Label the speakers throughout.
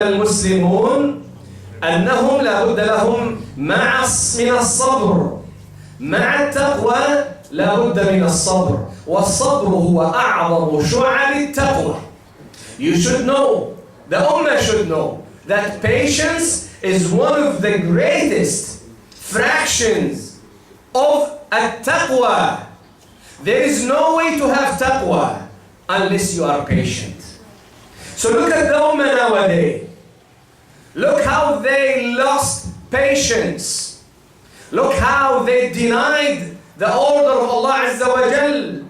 Speaker 1: المسلمون أنهم لا بد لهم من الصبر، مع التقوى لا بد من الصبر، والصبر هو أعظم شعب التقوى. You should know, the Ummah should know that patience is one of the greatest fractions of التقوى. There is no way to have taqwa unless you are patient. So look at the Ummah nowadays. Look how they lost patience. Look how they denied the order of Allah Azza wa Jal,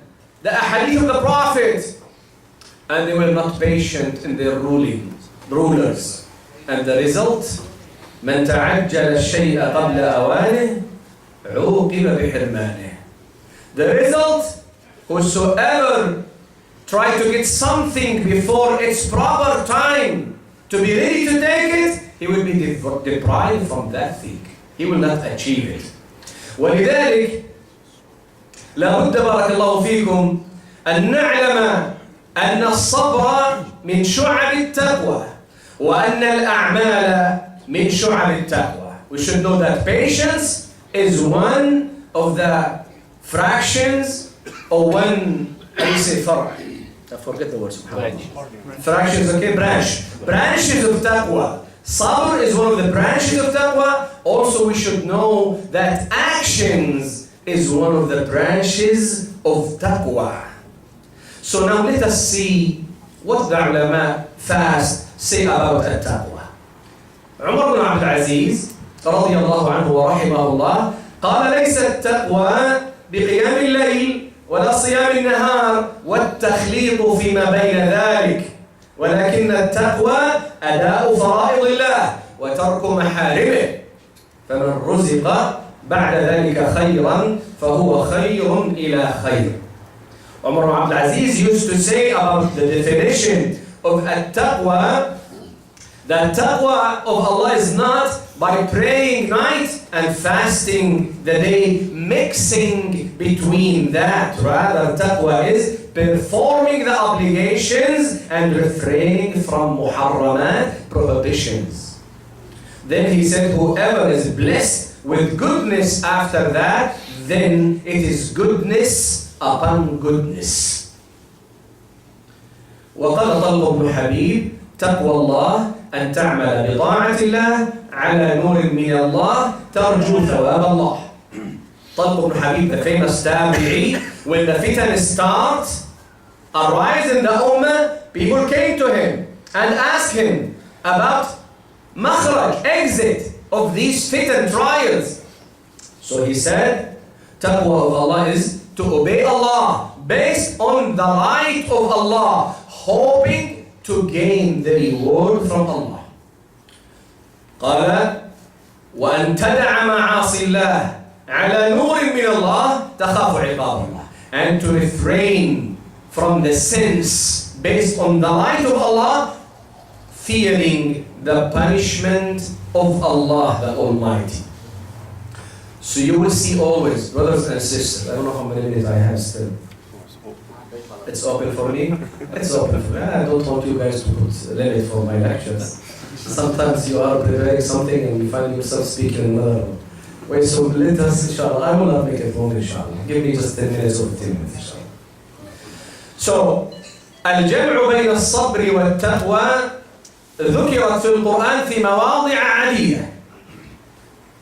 Speaker 1: the ahadith of the Prophet, and they were not patient in their rulers. And the result, من تعجل الشيء قبل أوانه عوقب بحرمانه. The result, whosoever tried to get something before its proper time to be ready to take it, he will be deprived from that thing. He will not achieve it. ولذلك لابد بارك الله فيكم أن نعلم أن الصبر من شعب التقوى وأن الأعمال من شعب التقوى. We should know that patience is one of the fractions or one, how do you say فرع? I forget the word subhanAllah. Fractions, okay, branches of taqwa. Sabr is one of the branches of taqwa. Also we should know that actions is one of the branches of taqwa. So now let us see what the ulama fast say about التقوى. عمر بن عبد العزيز رضي الله عنه ورحمه الله قال ليس التقوى بقيام الليل ولا صيام النهار والتخليط فيما بين ذلك، ولكن التقوى أداء فرائض الله وترك محارمه، فمن رزق بعد ذلك خيرا فهو خير إلى خير. Umar ibn Abdul Aziz used to say about the definition of at-taqwa, that taqwa of Allah is not by praying night and fasting the day, mixing between that. Rather, taqwa is performing the obligations and refraining from muharramat, prohibitions. Then he said, whoever is blessed with goodness after that, then it is goodness upon goodness. وقال طلق بن حبيب تقوى الله أن تعمل بطاعة الله على نور من الله ترجو ثواب الله. طلق بن حبيب, the famous tabi'i, when the fitan arise in the ummah, people came to him and asked him about makhraj, exit of these fitan trials. So he said, taqwa of Allah is to obey Allah based on the light of Allah, hoping to gain the reward from Allah. قال وأن تدع معاصي الله على نور من الله تخاف عقاب الله, and to refrain from the sins based on the light of Allah, fearing the punishment of Allah the Almighty. So you will see always, brothers and sisters, I don't know how many minutes I have still. It's open for me? It's open for me. I don't want you guys to put a limit for my lectures. Sometimes you are preparing something and you find yourself speaking another way. So let us, inshallah, I will not make it long, inshallah. Give me just 10 minutes or 15 minutes, inshallah. So, الجمع بين الصبر والتقوى ذكرت في القرآن في مواضع عديدة.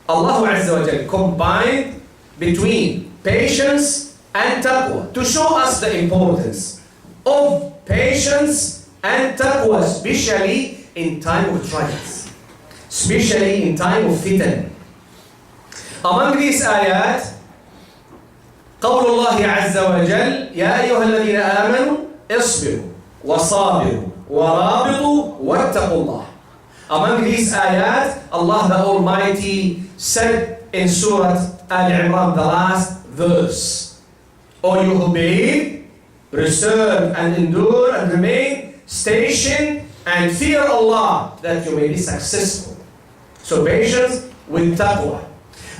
Speaker 1: Allah Azza wa Jal combined between patience and taqwa to show us the importance of patience and taqwa, especially in time of trials, especially in time of fitan. Among these ayat, قول الله عز وجل يا أيها الذين آمنوا اصبروا وصابروا ورابطوا واتقوا الله. Among these ayat, Allah the Almighty said in Surah Al-Imran, the last verse, O you who believe, preserve and endure and remain stationed and fear Allah that you may be successful. So patience with taqwa.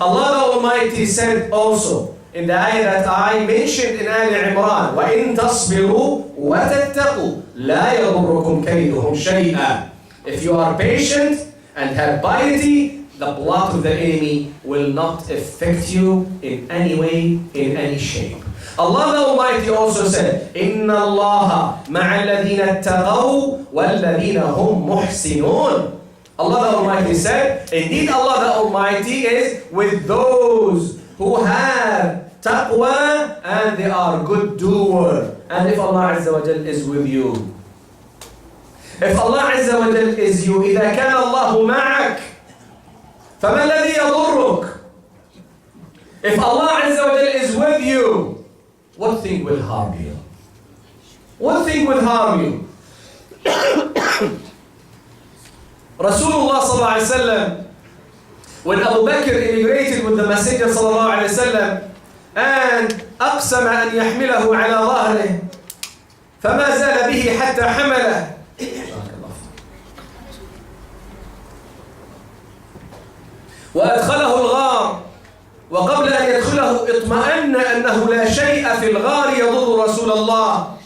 Speaker 1: Allah the Almighty said also in the ayah that I mentioned in Al-Imran, وَإِن تَصْبِرُوا وَتَتَّقُوا لَا يَضُرُّكُمْ كَيْدُهُمْ شَيْئًا If you are patient and have piety, the plot of the enemy will not affect you in any way, in any shape. Allah the Almighty also said, إِنَّ اللَّهَ مَعَ الَّذِينَ اتَّقَوْا وَالَّذِينَ هُمْ مُحْسِنُونَ. Allah the Almighty said, indeed Allah the Almighty is with those who have taqwa and they are good doers. And if Allah Azza wa Jal is with you, if Allah Azza wa Jal is you, إذا كان الله معك فما الذي يضرك? If Allah Azza wa Jal is with you, what thing will harm you? What thing will harm you? Rasulullah sallallahu alayhi wa sallam, when Abu Bakr immigrated with the Messenger sallallahu alayhi wa sallam and أقسم أن يحمله على ظهره فما زال به حتى حمله. وأدخله الغار وقبل أن يدخله اطمأن أنه لا شيء في الغار يضر رسول الله.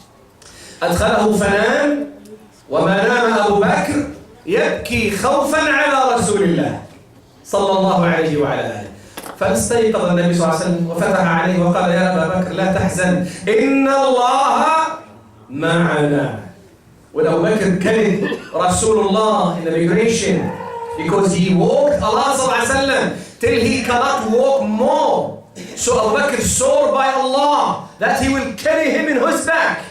Speaker 1: أدخله فنام وما نام أبو بكر يبكي خوفا على رسول الله صلى الله عليه وعلى آله. فاستيقظ النبي صلى الله عليه وسلم وفتح عليه وقال يا أبا بكر لا تحزن إن الله معنا. When Abu Bakr killed Rasulullah in the migration because he walked Allah sallallahu alayhi wa sallam till he cannot walk more. So Abu Bakr swore by Allah that he will carry him in his back.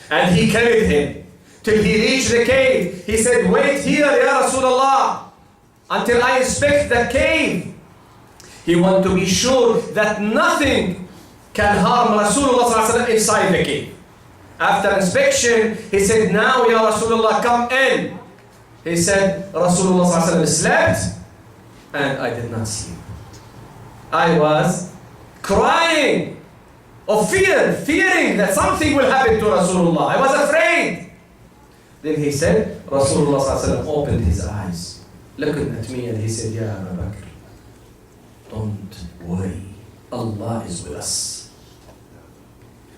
Speaker 1: And he carried him till he reached the cave. He said, wait here, Ya Rasulullah, until I inspect the cave. He wanted to be sure that nothing can harm Rasulullah sallallahu alayhi wa sallam inside the cave. After inspection, he said, now Ya Rasulullah, come in. He said, Rasulullah sallallahu alayhi wa sallam slept and I did not sleep. I was crying of fearing that something will happen to Rasulullah. I was afraid. Then he said, Rasulullah sallallahu alayhi wa sallam opened his eyes, looked at me and he said, Ya Abu Bakr, don't worry. Allah is with us.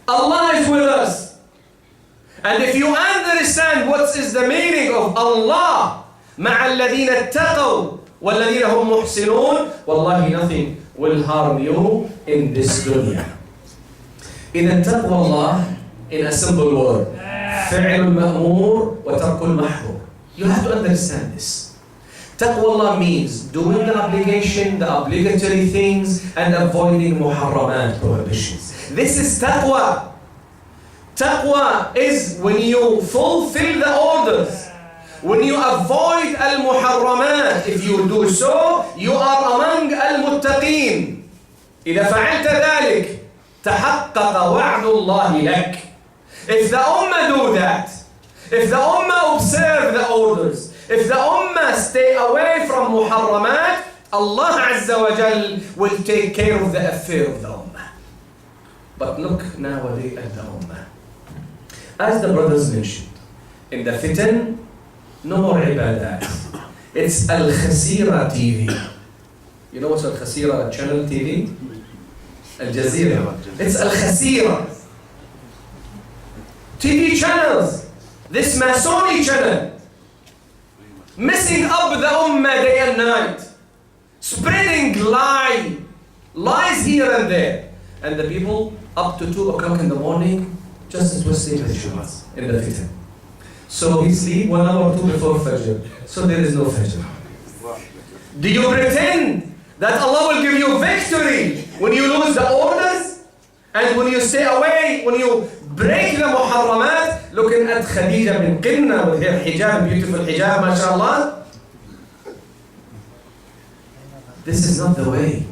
Speaker 1: Allah is with us. And if you understand what is the meaning of Allah, مع الذين اتقوا والذين هم محسنون, wallahi nothing will harm you in this dunya. إذا تقوى الله, in a simple word, فعل المأمور وترك المحظور. You have to understand this. Taqwa Allah means doing the obligation, the obligatory things, and avoiding muharramat, prohibitions. This is taqwa. Taqwa is when you fulfill the orders, when you avoid al-muharramat. If you do so, you are among al-muttaqin. إذا فعلت ذلك تحقق وعد الله لك. If the ummah do that, if the ummah observe the orders, if the ummah stay away from muharramat, Allah Azza wa Jal will take care of the affair of the ummah. But look nowadays at the ummah. As the brothers mentioned, in the fitan, no more ibadat. It's Al-Khasira TV. You know what's Al-Khasira channel TV? Al Jazeera. It's Al-Khasira. TV channels. This Masoni channel. Messing up the ummah day and night. Spreading lies here and there. And the people up to 2 o'clock in the morning just twisting the Jummahs in the fitan. So we sleep 1 hour or 2 before Fajr. So there is no Fajr. Do you pretend that Allah will give you victory when you lose the orders? And when you stay away, when you break the muharramat? Looking at Khadija bin Qinna with her hijab, beautiful hijab, mashallah. This is not the way.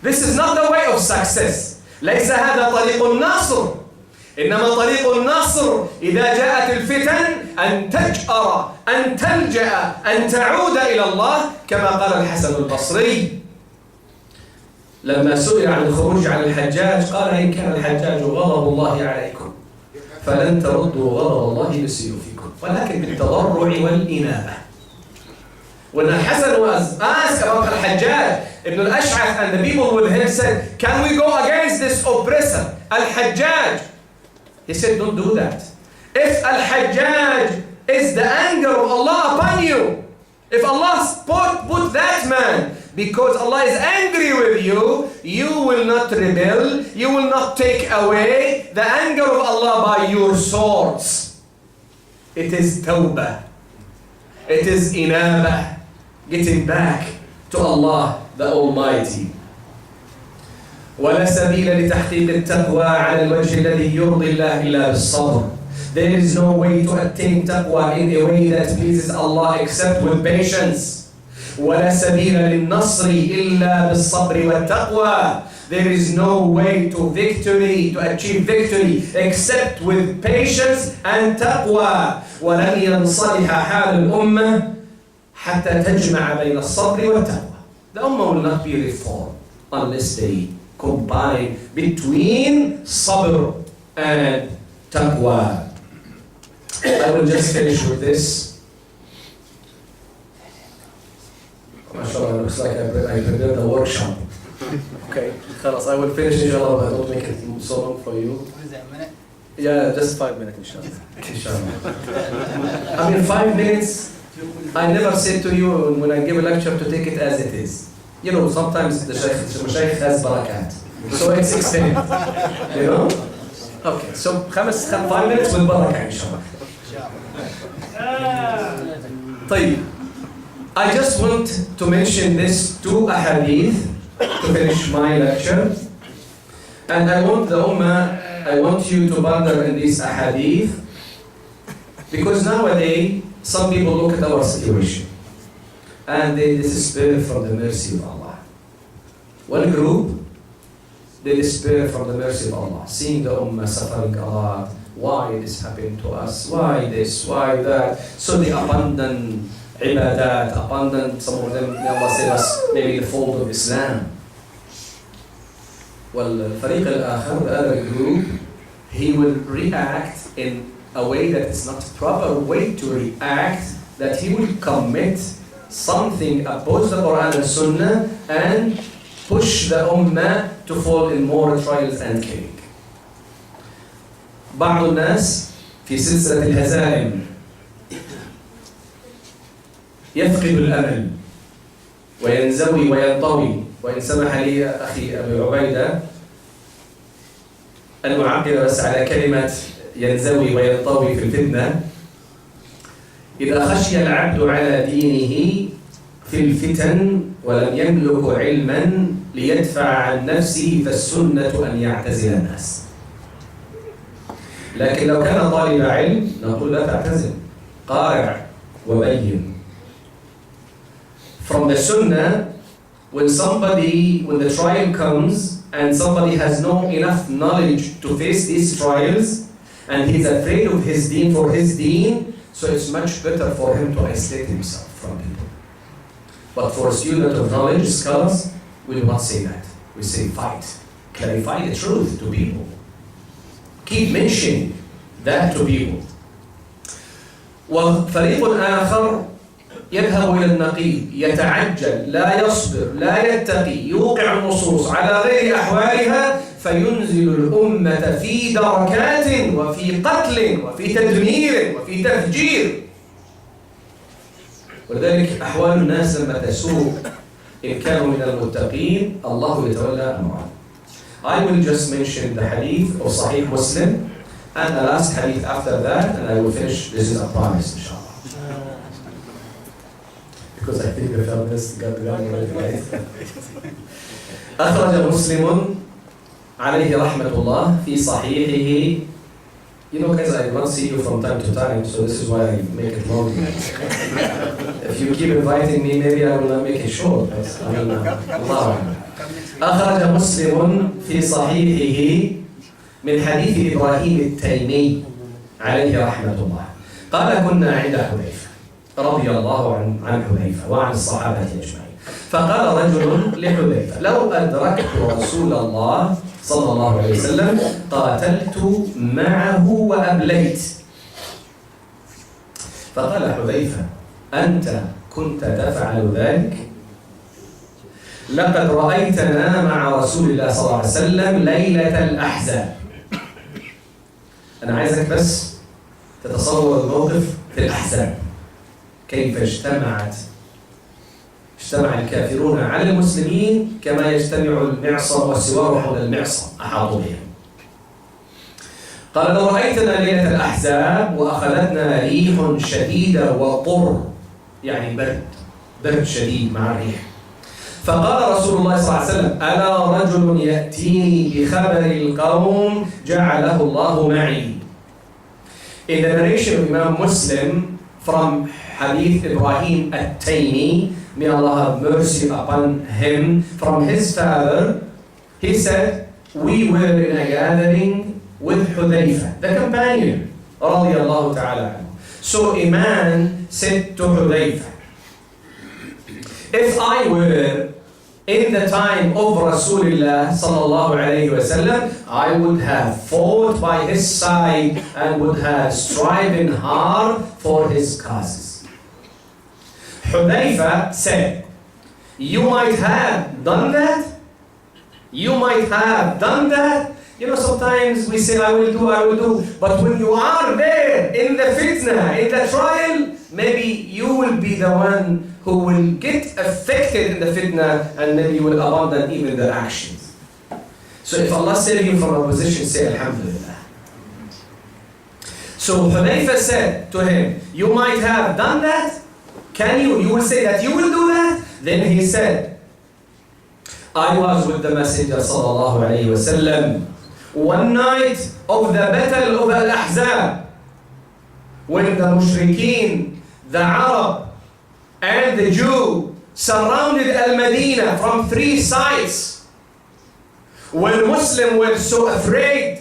Speaker 1: This is not the way of success. ليس هذا طريق النصر. إنما طريق النصر إذا جاءت الفتن أن تجأر، أن تلجأ، أن تعود إلى الله، كما قال الحسن البصري لما سئل عن الخروج عن الحجاج قال إن كان الحجاج غضب الله عليكم فلن تردوا غضب الله بسيوفكم ولكن بالتضرع والإنابة. When Al-Hasan was asked about Al-Hajjaj, Ibn al-Ash'ath and the people with him said, can we go against this oppressor, Al-Hajjaj? He said, don't do that. If Al-Hajjaj is the anger of Allah upon you. If Allah put that man because Allah is angry with you, you will not rebel, you will not take away the anger of Allah by your swords. It is tawbah. It is inabah, getting back to Allah the Almighty. ولا سبيل لتحقيق التقوى على الوجه الذي يرضي الله إلا بالصبر. There is no way to attain taqwa in a way that pleases Allah except with patience. ولا سبيل للنصر إلا بالصبر والتقوى. There is no way to victory, to achieve victory, except with patience and taqwa. ولن ينصلح حال الأمة حتى تجمع بين الصبر والتقوى. The Ummah will not be reformed unless they combine between sabr and taqwa. I will just finish with this. MashaAllah, looks like I prepared a workshop. Okay, خلاص, I will finish inshallah, I don't make it so long for you.
Speaker 2: What is that, a minute?
Speaker 1: Yeah, just 5 minutes inshallah. Inshallah. I mean 5 minutes, I never said to you when I give a lecture to take it as it is. You know, sometimes the shaykh has barakat. So it's extended. You know? Okay, so 5 minutes with barakah inshallah. طيب, I just want to mention this 2 ahadith to finish my lecture. And I want the Ummah, I want you to ponder in these ahadith, because nowadays some people look at our situation and they despair from the mercy of Allah. One group, they despair from the mercy of Allah, seeing the Ummah suffering a lot. Why this happened to us? Why this? Why that? So they abandon ibadat, abandon, some of them, may Allah save us, maybe the fold of Islam. والفريق الآخر, the other group, he will react in a way that is not a proper way to react, that he will commit something opposed to the Quran and Sunnah and push the Ummah to fall in more trials and killing. بعض الناس في سلسلة الهزائم يفقد الأمل وينزوي وينطوي. وإن سمح لي أخي أبي عبيدة أن أعقب بس على كلمة ينزوي وينطوي في الفتنة. إذا خشي العبد على دينه في الفتن ولم يملك علما ليدفع عن نفسه فالسنة أن يعتزل الناس. لكن لو كان طالب علم نقول لا تعتزل، قارع وبين. From the Sunnah, when the trial comes and somebody has no enough knowledge to face these trials and he's afraid of his deen for his deen, so it's much better for him to isolate himself from people. But for a student of knowledge, scholars, we do not say that. We say fight, clarify the truth to people. Keep mentioning that to people. وفريق آخر يذهب إلى النقيض، يتعجل، لا يصبر، لا يتقي، يوقع النصوص على غير أحوالها فينزل الأمة في دركات وفي قتل وفي تدمير وفي تفجير. ولذلك أحوال الناس لما تسوء إن كانوا من المتقين الله يتولى أمرهم. I will just mention the hadith of Sahih Muslim and the last hadith after that, and I will finish. This is a promise, inshallah. Because I think the feminists got the wrong right. أخرج مسلم عليه رحمة الله في صحيحه. You know, guys, I don't see you from time to time, so this is why I make it long. If you keep inviting me, maybe I will not make it short. But I mean, Allah. أخرج مسلم في صحيحه من حديث إبراهيم التيمي عليه رحمة الله. قال كنا عند حذيفة رضي الله عن حذيفة وعن الصحابة أجمعين. فقال رجل لحذيفة لو أدركت رسول الله صلى الله عليه وسلم قاتلت معه وأبليت. فقال حذيفة أنت كنت تفعل ذلك؟ لقد رأيتنا مع رسول الله صلى الله عليه وسلم ليلة الأحزاب. أنا عايزك بس تتصور الموقف في في الأحزاب كيف اجتمع الكافرون على المسلمين كما يجتمع المعصم والسوار حول المعصم، أحاطوا بهم. قال: لو رأيتنا ليلة الأحزاب وأخذتنا ريح شديدة وطر، يعني برد شديد مع الريح. فقال رسول الله صلى الله عليه وسلم: ألا رجل يأتيني بخبر القوم جعله الله معي. In the narration of Imam Muslim from Hadith Ibrahim at-Taymi, may Allah have mercy upon him, from his father, he said, we were in a gathering with Hudayfa, the companion, radiyallahu ta'ala. So a man said to Hudayfa, if I were in the time of Rasulullah sallallahu alayhi wa sallam, I would have fought by his side and would have striven hard for his causes. Hudayfa said, you might have done that. You might have done that. You know, sometimes we say, I will do. But when you are there in the fitna, in the trial, maybe you will be the one who will get affected in the fitna, and maybe you will abandon even their actions. So if Allah saved you from a position, say Alhamdulillah. So Hudayfa said to him, you might have done that. Can you? You will say that you will do that? Then he said, I was with the Messenger sallallahu alayhi wa sallam one night of the battle of Al-Ahzab, when the Mushrikeen, the Arab, and the Jew surrounded Al-Madinah from three sides, where Muslims were so afraid,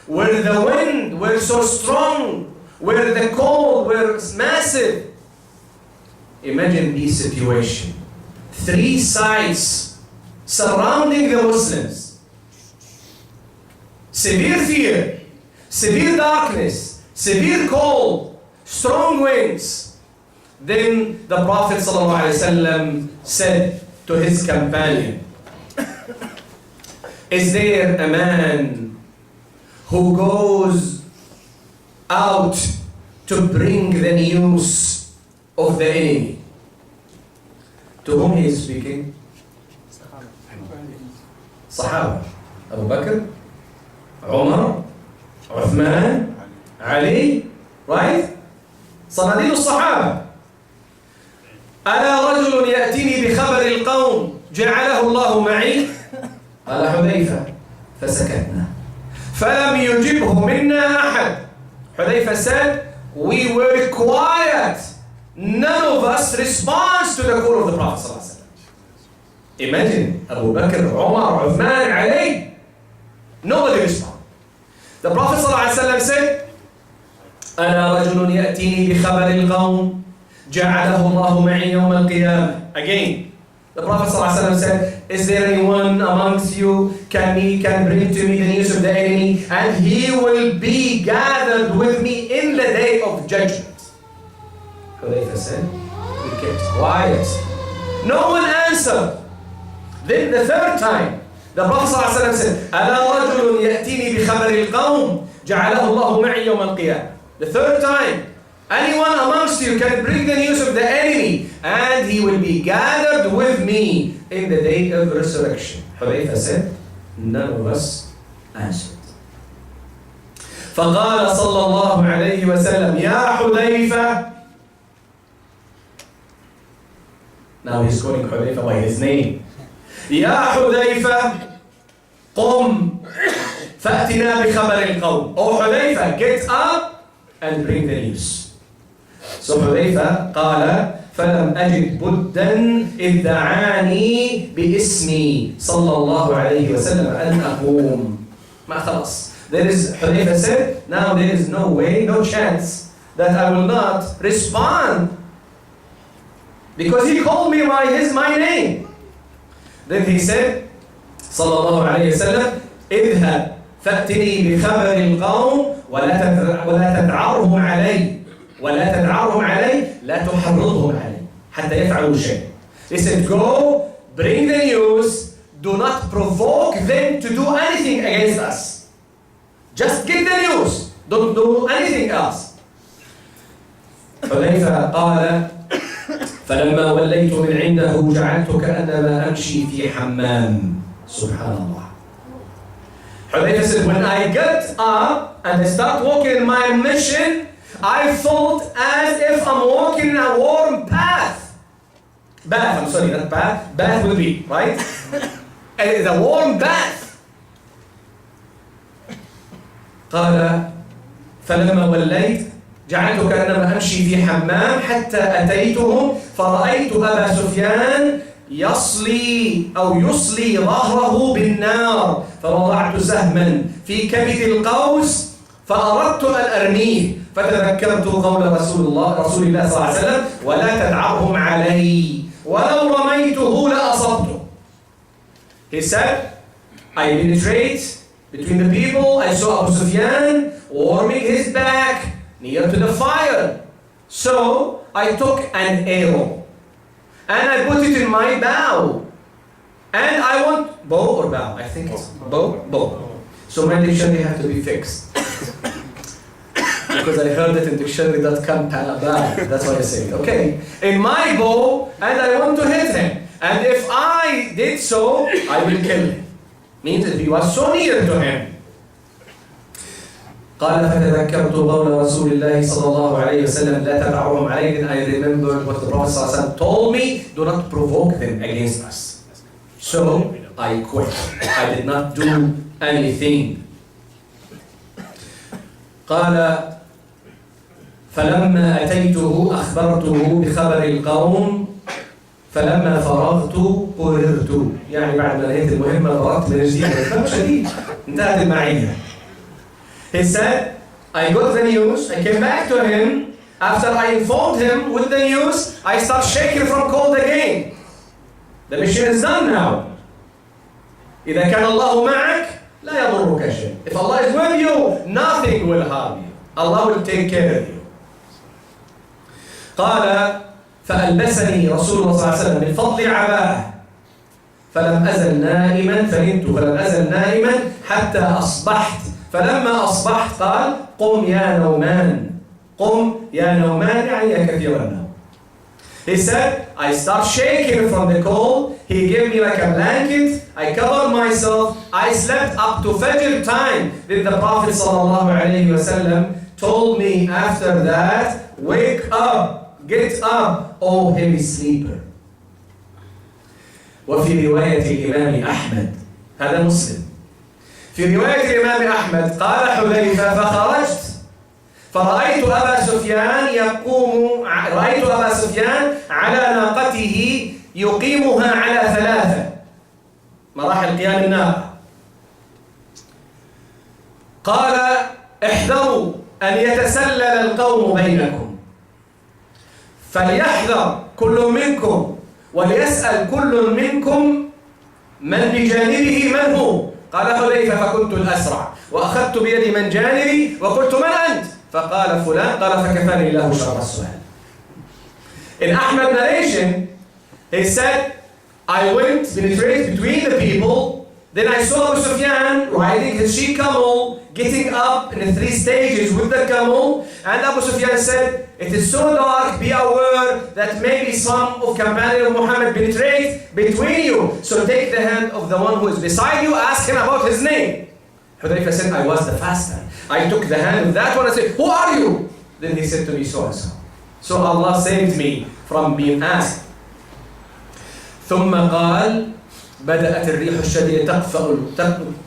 Speaker 1: where the wind were so strong, where the cold was massive. Imagine this situation. Three sides surrounding the Muslims. Severe fear, severe darkness, severe cold, strong winds. Then the Prophet ﷺ said to his companion, is there a man who goes out to bring the news of the enemy? To whom he is speaking? Sahaba. Abu Bakr, Umar, Uthman, Ali, right? صناديد الصحابة. ألا رجل يأتيني بخبر القوم جعله الله معي؟ قال حذيفة فسكتنا فلم يجبه منا أحد. Hudayfa said, we were quiet. None of us responds to the call of the Prophet sallallahu alaihi wasallam. Imagine Abu Bakr, Umar, Uthman, Ali. Nobody responded. The Prophet sallallahu alaihi wasallam said, ألا رجل يأتيني بخبر القوم جعله الله معي يوم القيامة. Again, the Prophet ﷺ said, is there anyone amongst you can bring to me the news of the enemy, and he will be gathered with me in the day of judgment? Hudayfa said, we kept quiet. No one answered. Then the third time, the Prophet ﷺ said, ألا رجل يأتيني بخبر القوم جعله الله معي يوم القيامة. The third time, anyone amongst you can bring the news of the enemy, and he will be gathered with me in the day of resurrection. Hudayfa said, none of us answered. فقال صلى الله عليه وسلم يا حذيفة. Now he's calling Hudayfa by his name. يا حذيفة قم فأتنا بخبر القوم. Oh Hudayfa, get up and bring the news. So Hudayfa قال فلم أجد بدا إذ دعاني باسمي صلى الله عليه وسلم أن أقوم. ما خلص. Hudayfa said, now there is no way, no chance that I will not respond, because he called me by my name. Then he said, صلى الله عليه وسلم اذهب فأتني بخبر القوم ولا تدعرهم علي لا تحرضهم علي حتى يفعلوا شيء. He said, go, bring the news, do not provoke them to do anything against us. Just get the news, don't do anything else. حذيفة قال فلما وليت من عنده جعلت كأنما أمشي في حمام. سبحان الله. Hudayfa said, when I get up and I start walking in my mission, I felt as if I'm walking in a warm bath. I'm sorry, not bath. Bath will be, right? And it's a warm bath. قال فلما وليت جعلت كأنما أمشي في حمام حتى أتيتهم فرأيت أبا سفيان يصلي ظهره بالنار فوضعت سهما في كبد القوس فأردت أن أرميه فتذكرت قول رسول الله صلى الله عليه وسلم ولا تدعهم علي ولو رميته لأصبته. He said, I penetrate between the people. I saw Abu Sufyan warming his back near to the fire. So I took an arrow and I put it in my bow. And I want bow or bow? I think it's bow. So my dictionary has to be fixed. Because I heard it in dictionary.com, bow. That's why I say it. Okay. In my bow, and I want to hit him. And if I did so, I will kill him. Means that he was so near to him. قال فتذكرت قول رسول الله صلى الله عليه وسلم لا تدعوهم علينا. I remembered what the Prophet صلى الله عليه وسلم told me, do not provoke them against us. So I quit. I did not do anything. قال فلما أتيته أخبرته بخبر القوم فلما فرغت قررت. يعني بعد ما نهيت المهمة فرغت من جديد. كلام شديد. انتهت المعية. He said, I got the news, I came back to him. After I informed him with the news, I start shaking from cold again. The mission is done now. إذا كان الله معك لا يضرك شيء. If Allah is with you, nothing will harm you. Allah will take care of you. قال فألبسني رسول الله صلى الله عليه وسلم من فضل عباءه فلم أزل نائما حتى أصبحت. فلما أصبحت قال قم يا نومان يعني يا كثير النوم. He said, I start shaking from the cold. He gave me like a blanket. I covered myself. I slept up to Fajr time. Then the Prophet ﷺ told me after that, wake up, get up, oh heavy sleeper. وفي رواية الإمام أحمد هذا مسلم. في رواية الإمام أحمد قال حذيفة فخرجت فرأيت أبا سفيان على ناقته يقيمها على 3 مراحل قيام الناقة. قال احذروا أن يتسلل القوم بينكم فليحذر كل منكم وليسأل كل منكم من بجانبه من هو. قال حذيفة فكنت الأسرع وأخذت بيدي من جانبي وقلت من أنت؟ فقال فلان. قال فكفاني الله شر السؤال. In Ahmed's narration, he said, I went penetrate between the people. Then I saw Abu Sufyan riding his she camel, getting up in 3 stages with the camel. And Abu Sufyan said, it is so dark, be aware that maybe some of companions of Muhammad penetrate between you. So take the hand of the one who is beside you, ask him about his name. Hudayfa said, I was the faster. I took the hand of that one and said, who are you? Then he said to me, so and so. So Allah saved me from being asked. ثم قال بدأت الريح الشديدة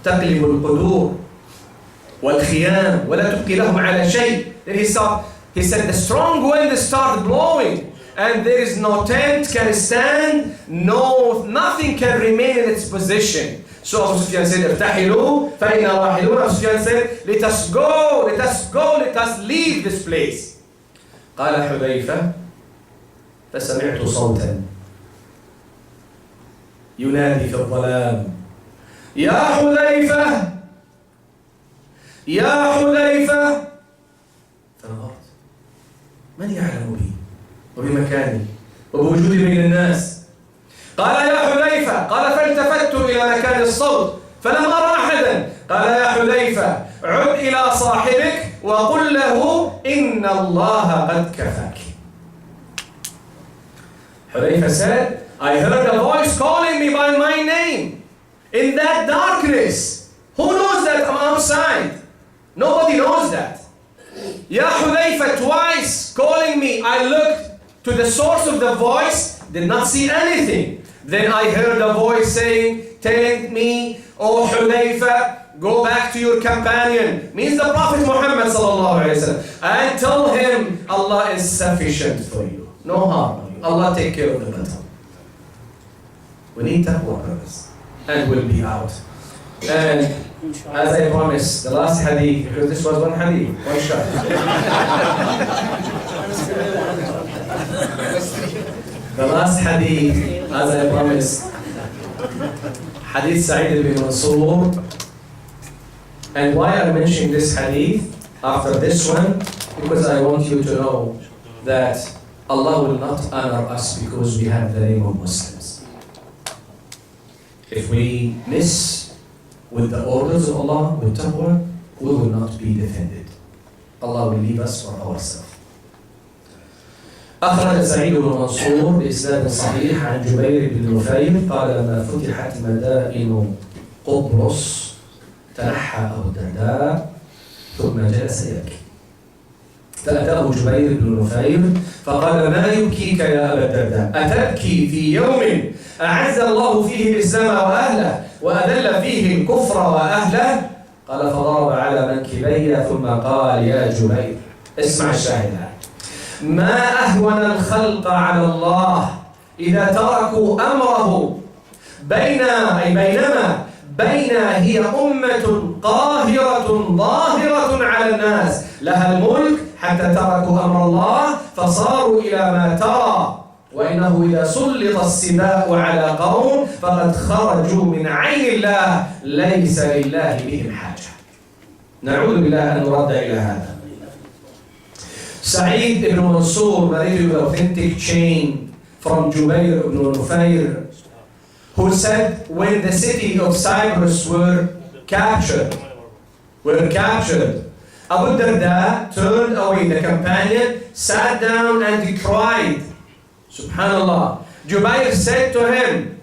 Speaker 1: تقلب القدور والخيام ولا تبقي لهم على شيء. Then he said the strong wind started blowing and there is no tent can stand, nothing can remain in its position. So Abu Sufyan said ارتحلوا فإنا راحلون. Abu Sufyan said let us go, let us leave this place. قال حذيفة فسمعت صوتا ينادي في الظلام يا حذيفة يا حذيفة. فنظرت من يعلم بي وبمكاني وبوجودي بين الناس. قال يا حذيفة. قال فالتفت إلى مكان الصوت فلم أرى أحدا. قال يا حذيفة عد إلى صاحبك وقل له إن الله قد كفاك. Hudayfa said, I heard a voice calling me by my name. In that darkness. Who knows that I'm outside? Nobody knows that. Ya Hudayfa, twice calling me. I looked to the source of the voice, did not see anything. Then I heard a voice saying, telling me, oh Hudayfa, go back to your companion. Means the Prophet Muhammad sallallahu alayhi wa sallam. And tell him, Allah is sufficient for you. No harm. Allah take care of the matter. We need taqwa, brothers. And we'll be out. And as I promised, the last hadith, because this was one hadith, one shot. The last hadith, as I promised, Hadith Sa'id ibn Mansur. And why I'm mentioning this hadith after this one? Because I want you to know that Allah will not honor us because we have the name of Muslims. If we miss with the orders of Allah, with taqwa, we will not be defended. Allah will leave us for ourselves. أخرج سعيد بن منصور بإسناد صحيح عن جبير بن نفير قال لما فتحت مدائن قبرص تنحى أبو الدرداء ثم جلس يبكي. فأتاه جبير بن نفير فقال ما يبكيك يا أبا الدرداء؟ أتبكي في يوم أعز الله فيه الإسلام وأهله وأذل فيه الكفر وأهله؟ قال فضرب على منكبي ثم قال يا جبير اسمع الشاهد ما أهون الخلق على الله إذا تركوا أمره بينما هي أمة قاهرة ظاهرة على الناس لها الملك حتى تركوا أمر الله فصاروا إلى ما ترى وإنه إذا سلط السباء على قوم فقد خرجوا من عين الله ليس لله بهم حاجة. نعوذ بالله أن نرد إلى هذا. Sa'id ibn Mansur narrated the authentic chain from Jubayr ibn Nufayr, who said when the city of Cyprus were captured, Abu Darda turned away, the companion, sat down and cried. Subhanallah. Jubayr said to him,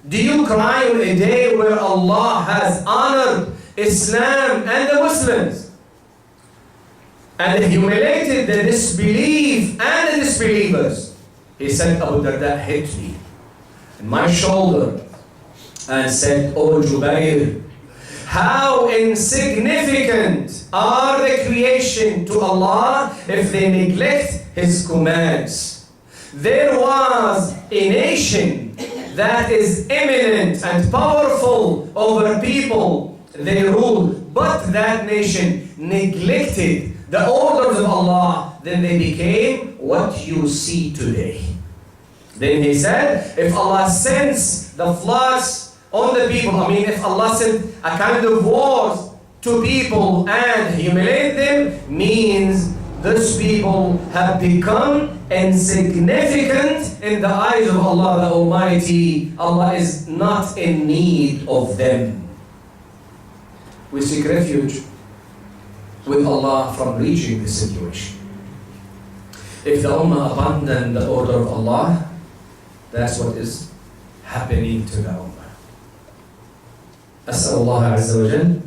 Speaker 1: do you cry on a day where Allah has honored Islam and the Muslims and humiliated the disbelief and the disbelievers? He said, Abu Darda hit me in my shoulder and said, oh Jubayr, how insignificant are the creation to Allah if they neglect His commands. There was a nation that is eminent and powerful over people they ruled, but that nation neglected the orders of Allah, then they became what you see today. Then he said, if Allah sends the floods on the people, if Allah sends a kind of wars to people and humiliate them, means those people have become insignificant in the eyes of Allah the Almighty. Allah is not in need of them. We seek refuge with Allah from reaching this situation. If the Ummah abandon the order of Allah, that's what is happening to the Ummah. أسأل الله عز وجل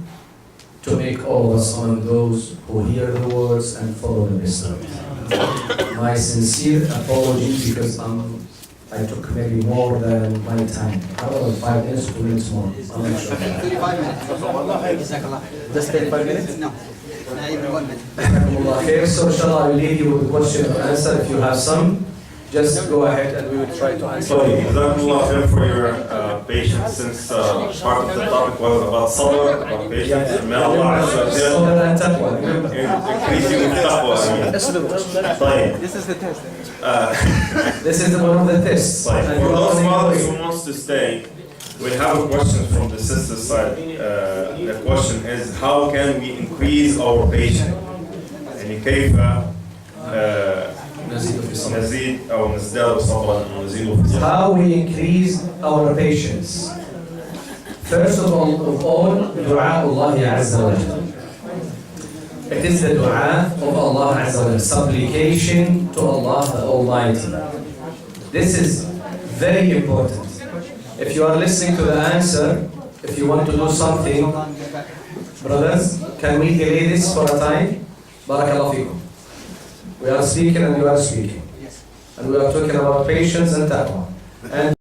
Speaker 1: to make all of us among those who hear the words and follow the message. My sincere apology because I took maybe more than my time. However, 5 minutes, 2 minutes more. I'm not sure.
Speaker 2: 5 minutes. Just take 5 minutes? No.
Speaker 1: Okay, so inshallah I will leave you with the question and answer. If you have some, just go ahead and we will try to answer.
Speaker 3: So, Jazakumullah for your patience, since part of the topic was about sabr, about patience. May Allah increase you in taqwa.
Speaker 2: This is the test.
Speaker 1: This is one of the tests.
Speaker 3: For those mothers who wants to stay, we have a question from the sister side. The question is, how can we increase our patience? يعني كيف نزيد أو نزداد صبرا ونزيد في
Speaker 1: How we increase our patience? First of all, دعاء الله عز وجل. It is the dua of Allah Azza wa Jalla, supplication to Allah the Almighty. This is very important. If you are listening to the answer, if you want to do something, brothers, can we delay this for a time? Barakallahu feekum. We are speaking and you are speaking. And we are talking about patience and taqwa. And